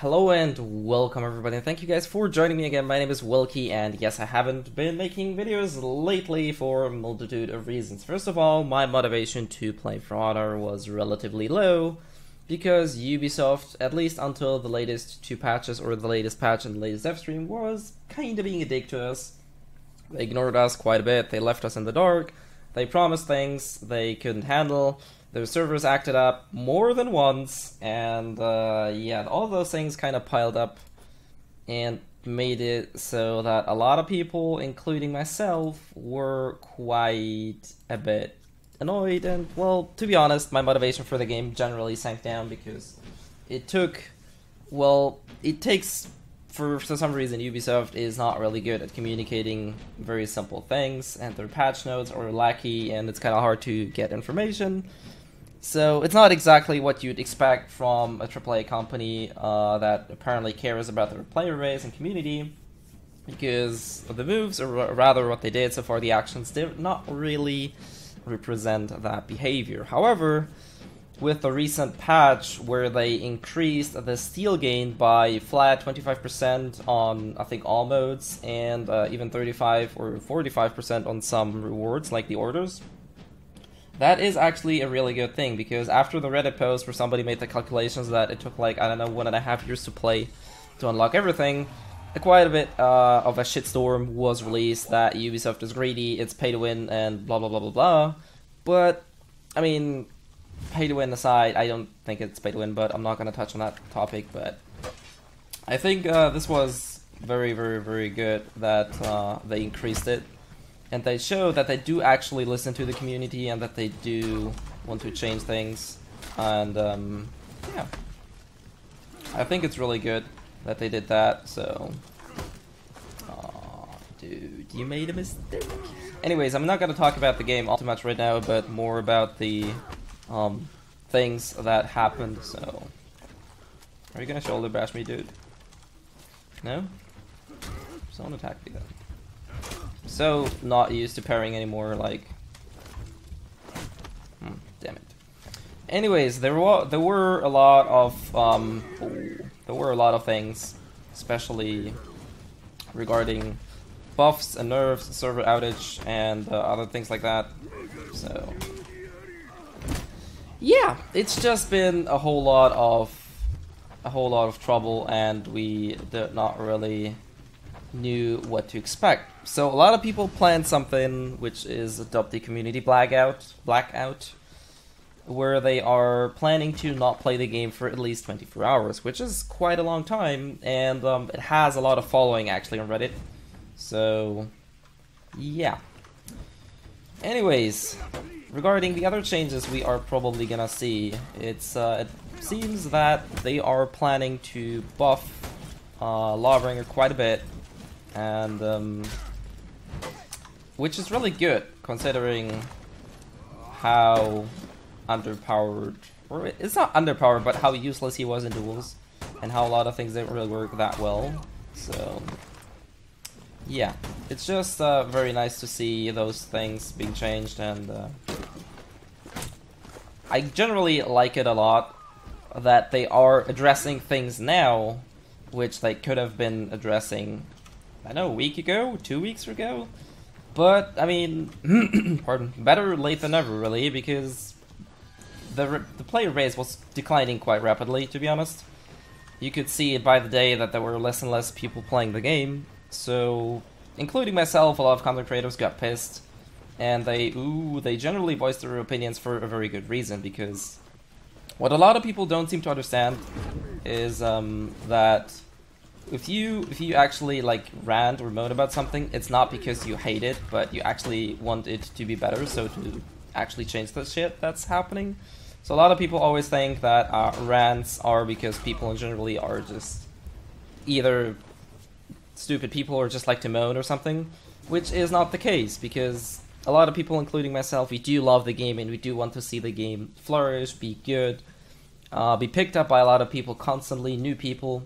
Hello and welcome everybody, and thank you guys for joining me again. My name is Wilky, and yes, I haven't been making videos lately for a multitude of reasons. First of all, my motivation to play For Honor was relatively low, because Ubisoft, at least until the latest two patches, or the latest patch and the latest dev stream, was kinda being a dick to us. They ignored us quite a bit, they left us in the dark, they promised things they couldn't handle. Their servers acted up more than once, and yeah, all those things kind of piled up and made it so that a lot of people, including myself, were quite a bit annoyed. And, well, to be honest, my motivation for the game generally sank down because it takes, for some reason, Ubisoft is not really good at communicating very simple things, and their patch notes are lackey, and it's kind of hard to get information. So it's not exactly what you'd expect from a AAA company that apparently cares about their player base and community, because the moves, or rather what they did so far, the actions, did not really represent that behavior. However, with the recent patch where they increased the steal gain by flat 25% on, I think, all modes, and even 35 or 45% on some rewards, like the orders, that is actually a really good thing, because after the Reddit post where somebody made the calculations that it took like, I don't know, 1.5 years to play to unlock everything, quite a bit of a shitstorm was released that Ubisoft is greedy, it's pay to win, and blah blah blah blah blah. But, I mean, pay to win aside, I don't think it's pay to win, but I'm not going to touch on that topic. But I think this was very, very, very good that they increased it. And they show that they do actually listen to the community and that they do want to change things. And, yeah. I think it's really good that they did that, so... Aw, dude, you made a mistake. Anyways, I'm not going to talk about the game all too much right now, but more about the things that happened, so... Are you going to shoulder bash me, dude? No? Just don't attack me then. So not used to parrying anymore, like... damn it. Anyways, there were a lot of things, especially regarding buffs and nerfs, server outage, and other things like that. So yeah, it's just been a whole lot of trouble, and we did not really knew what to expect. So a lot of people planned something which is adopt the community blackout, where they are planning to not play the game for at least 24 hours, which is quite a long time, and it has a lot of following actually on Reddit. So yeah. Anyways, regarding the other changes we are probably gonna see, it seems that they are planning to buff Lawbringer quite a bit, and which is really good considering how underpowered, or it's not underpowered, but how useless he was in duels, and how a lot of things didn't really work that well. So yeah, it's just very nice to see those things being changed, and I generally like it a lot that they are addressing things now which they could have been addressing, I know, a week ago, 2 weeks ago. But, I mean, pardon, better late than never, really, because the player base was declining quite rapidly, to be honest. You could see it by the day that there were less and less people playing the game. So, including myself, a lot of content creators got pissed. And they generally voiced their opinions for a very good reason, because what a lot of people don't seem to understand is that if you actually like rant or moan about something, it's not because you hate it, but you actually want it to be better, so to actually change the shit that's happening. So a lot of people always think that rants are because people generally are just either stupid people or just like to moan or something, which is not the case, because a lot of people, including myself, we do love the game and we do want to see the game flourish, be good, be picked up by a lot of people constantly, new people.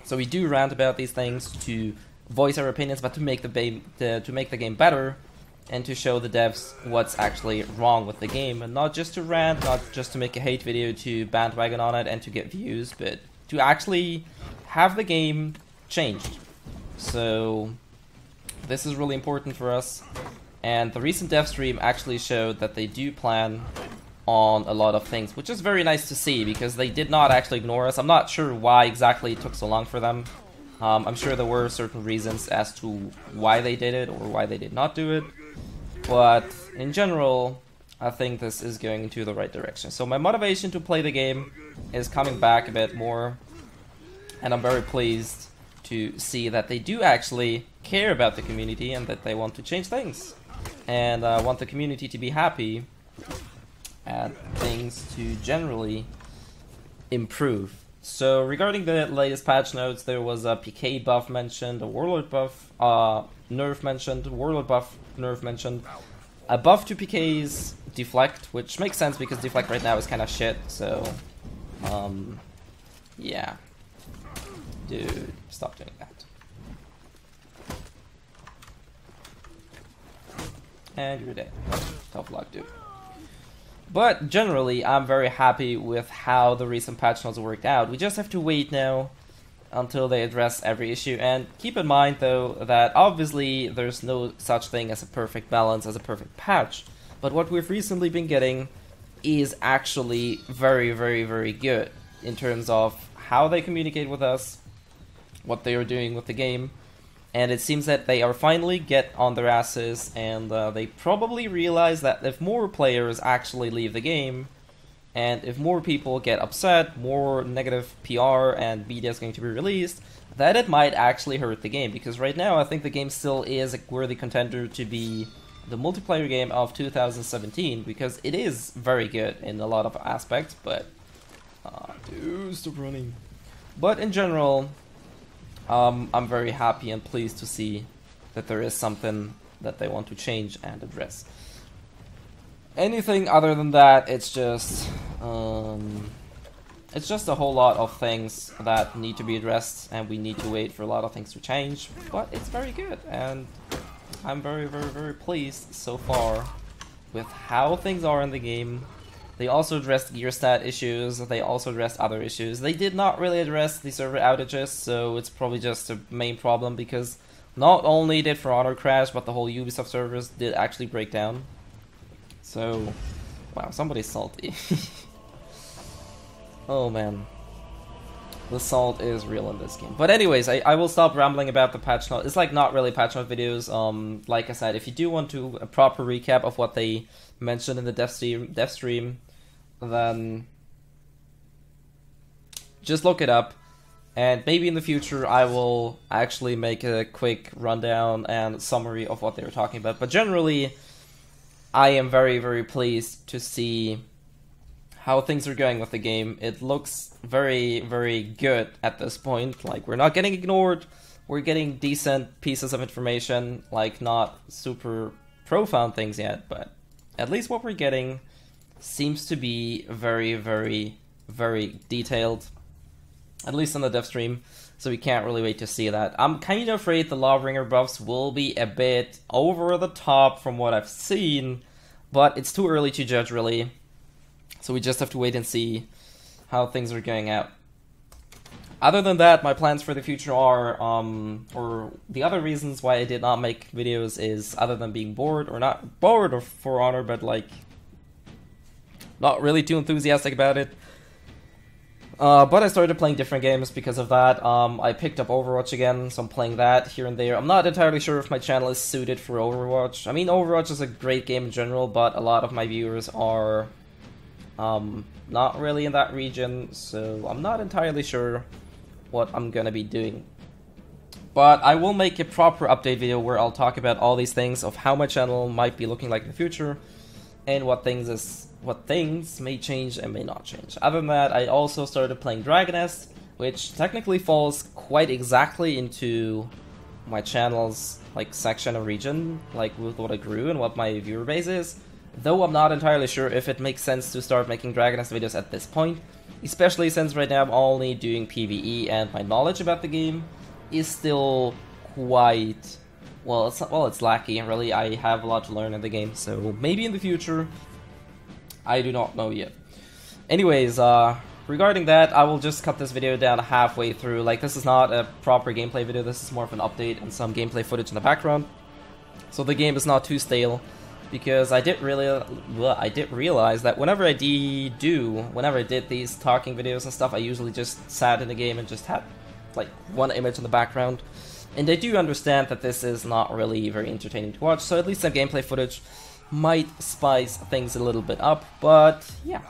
So we do rant about these things to voice our opinions, but to make the game better, and to show the devs what's actually wrong with the game, and not just to rant, not just to make a hate video to bandwagon on it and to get views, but to actually have the game changed. So this is really important for us, and the recent dev stream actually showed that they do plan on a lot of things, which is very nice to see, because they did not actually ignore us. I'm not sure why exactly it took so long for them. I'm sure there were certain reasons as to why they did it or why they did not do it, but in general, I think this is going into the right direction. So my motivation to play the game is coming back a bit more, and I'm very pleased to see that they do actually care about the community and that they want to change things and want the community to be happy and things to generally improve. So regarding the latest patch notes, there was a PK buff mentioned, a Warlord buff nerf mentioned, Warlord buff nerf mentioned, a buff to PK's deflect, which makes sense because deflect right now is kind of shit, so yeah. Dude, stop doing that. And you're dead. Tough luck, dude. But generally, I'm very happy with how the recent patch notes worked out. We just have to wait now until they address every issue. And keep in mind, though, that obviously there's no such thing as a perfect balance, as a perfect patch. But what we've recently been getting is actually very, very, very good in terms of how they communicate with us, what they are doing with the game, and it seems that they are finally get on their asses, and they probably realize that if more players actually leave the game, and if more people get upset, more negative PR and media is going to be released, that it might actually hurt the game, because right now I think the game still is a worthy contender to be the multiplayer game of 2017, because it is very good in a lot of aspects, but dude, stop running. But in general, I'm very happy and pleased to see that there is something that they want to change and address. Anything other than that, it's just a whole lot of things that need to be addressed, and we need to wait for a lot of things to change. But it's very good, and I'm very, very, very pleased so far with how things are in the game. They also addressed gear stat issues, they also addressed other issues. They did not really address the server outages, so it's probably just a main problem, because not only did For Honor crash, but the whole Ubisoft servers did actually break down. So, wow, somebody's salty. Oh man. The salt is real in this game. But anyways, I will stop rambling about the patch note. It's like not really patch note videos. Like I said, if you do want to a proper recap of what they mentioned in the dev stream, then just look it up, and maybe in the future I will actually make a quick rundown and summary of what they were talking about. But generally, I am very, very pleased to see how things are going with the game. It looks very, very good at this point. Like, we're not getting ignored, we're getting decent pieces of information, like not super profound things yet, but at least what we're getting seems to be very, very, very detailed, at least on the dev stream, so we can't really wait to see that. I'm kind of afraid the Lawbringer buffs will be a bit over the top from what I've seen, but it's too early to judge, really, so we just have to wait and see how things are going out. Other than that, my plans for the future are, or the other reasons why I did not make videos is, other than being bored, or not bored of For Honor, but like, not really too enthusiastic about it. But I started playing different games because of that. I picked up Overwatch again, so I'm playing that here and there. I'm not entirely sure if my channel is suited for Overwatch. I mean, Overwatch is a great game in general, but a lot of my viewers are not really in that region, so I'm not entirely sure what I'm gonna be doing. But I will make a proper update video where I'll talk about all these things of how my channel might be looking like in the future, and what things may change and may not change. Other than that, I also started playing Dragonest, which technically falls quite exactly into my channel's like section or region, like with what I grew and what my viewer base is. Though I'm not entirely sure if it makes sense to start making Dragonest videos at this point, especially since right now I'm only doing PvE and my knowledge about the game is still quite, well, it's lackey, and really I have a lot to learn in the game, so maybe in the future, I do not know yet. Anyways, regarding that, I will just cut this video down halfway through. Like, this is not a proper gameplay video, this is more of an update and some gameplay footage in the background. So the game is not too stale, because I did realize that whenever I did these talking videos and stuff, I usually just sat in the game and just had like one image in the background. And I do understand that this is not really very entertaining to watch, so at least some gameplay footage might spice things a little bit up. But yeah,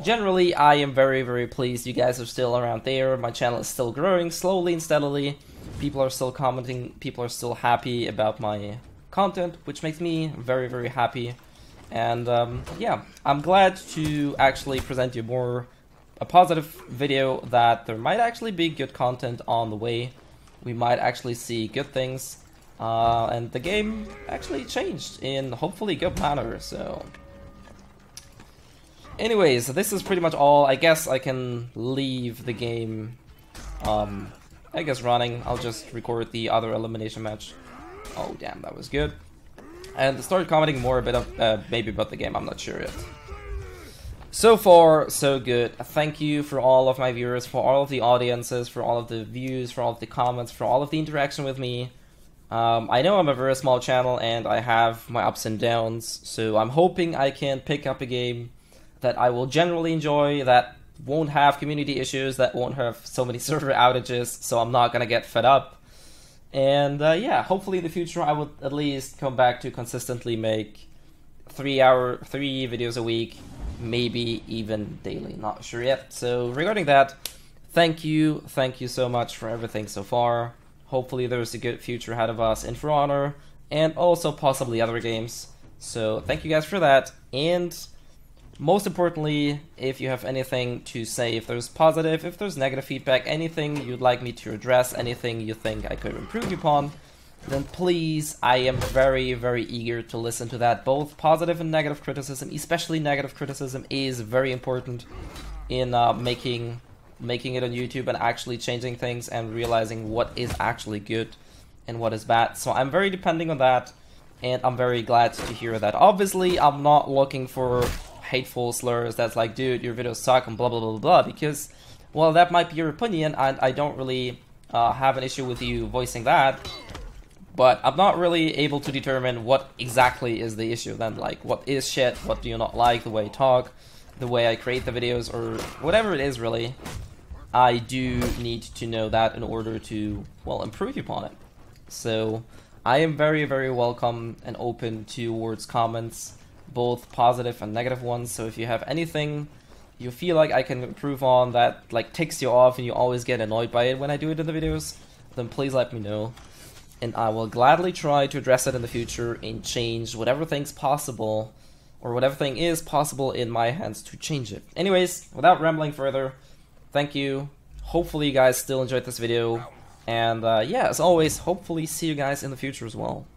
generally I am very, very pleased you guys are still around there. My channel is still growing slowly and steadily. People are still commenting, people are still happy about my content, which makes me very, very happy. And yeah, I'm glad to actually present you a positive video that there might actually be good content on the way. We might actually see good things, and the game actually changed in hopefully good manner. So anyways, this is pretty much all. I guess I can leave the game I guess running. I'll just record the other elimination match. Oh damn, that was good. And start commenting more a bit of maybe about the game, I'm not sure yet. So far, so good. Thank you for all of my viewers, for all of the audiences, for all of the views, for all of the comments, for all of the interaction with me. I know I'm a very small channel and I have my ups and downs, so I'm hoping I can pick up a game that I will generally enjoy, that won't have community issues, that won't have so many server outages, so I'm not gonna get fed up. And yeah, hopefully in the future I will at least come back to consistently make 3 videos a week, maybe even daily, not sure yet. So regarding that, thank you so much for everything so far. Hopefully there's a good future ahead of us in For Honor, and also possibly other games. So thank you guys for that, and most importantly, if you have anything to say, if there's positive, if there's negative feedback, anything you'd like me to address, anything you think I could improve upon, then please, I am very, very eager to listen to that. Both positive and negative criticism, especially negative criticism, is very important in making it on YouTube and actually changing things and realizing what is actually good and what is bad. So I'm very depending on that, and I'm very glad to hear that. Obviously, I'm not looking for hateful slurs that's like, dude, your videos suck and blah blah blah blah, because, well, that might be your opinion, and I don't really have an issue with you voicing that. But I'm not really able to determine what exactly is the issue then, like what is shit, what do you not like, the way I talk, the way I create the videos, or whatever it is really. I do need to know that in order to, well, improve upon it. So I am very, very welcome and open towards comments, both positive and negative ones. So if you have anything you feel like I can improve on that like ticks you off and you always get annoyed by it when I do it in the videos, then please let me know. And I will gladly try to address it in the future and change whatever thing's possible, or whatever thing is possible in my hands to change it. Anyways, without rambling further, thank you. Hopefully you guys still enjoyed this video. And yeah, as always, hopefully see you guys in the future as well.